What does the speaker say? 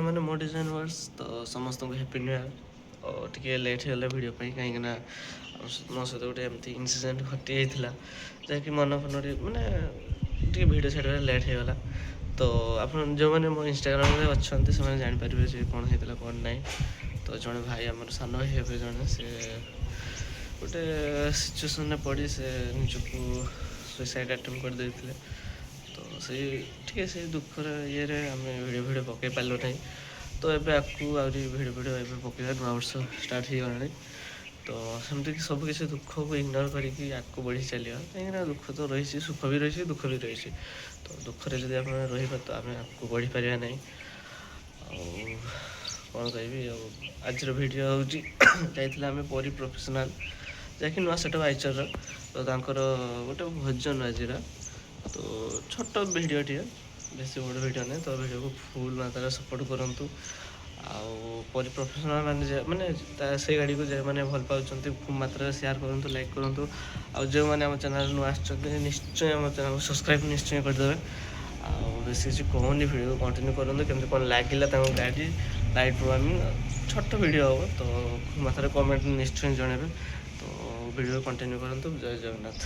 मैंने मो design verse तो समस्त को हैप्पी न्यू ईयर और टिके लेट होगा वीडियो कहीं मो सहित गोटे एमती इनसीडेंट घटी जाता जहाँकि मन फन माने टे भिडियो छाड़े लेट होगा तो आप जो मैंने मो इंस्टाग्राम में अच्छा से जानीपारे जे कौन होता कौन ना तो जड़े भाई आम सान भाई हे जड़े से गोटे सिचुएसन पड़ी से निजको सुइसाइड अटेम्प्ट कर देते तो से ठीक से दुखर ये आम भिडियो पकई पार्लु ना तो एबे आपको आउरी भिडियो पकड़ा नुआ वर्ष स्टार्ट हो गला तो सेमती सबकि दुख को इग्नोर करके आगे बढ़ी चलिए कहीं दुख तो रही सुख भी रही दुख भी रही तो दुखरे जब आप रही तो आम आपको बढ़ी पारा ना कौन कह आज भिडियो हूँ जाइए परी प्रोफेशनल जहाँकि नुआ सेटअप आइचर तो गोटे भजन आज तो छोट भिडियो टे बेसी बड़ भिडियो नहीं तो भिडियो को फुल मात्रा सपोर्ट करूँ परी प्रोफेशनल माने से गाड़ी को जो मैंने भल पाँच खूब मात्रा शेयर करूँ लाइक करूँ आ जो मैंने आम चैनल नुआ निश्चय आम चैनल को सब्सक्राइब निश्चय करदे बेस किसी कहूनी भिडियो को कंटिन्यू करूँ केमती कौन लगे गाड़ी लाइट प्रोग्रामिंग छोट भिडियो हम तो खूब मात्रा कमेंट निश्चय जनइबे तो भिडियो कंटिन्यू करूँ जय जगन्नाथ।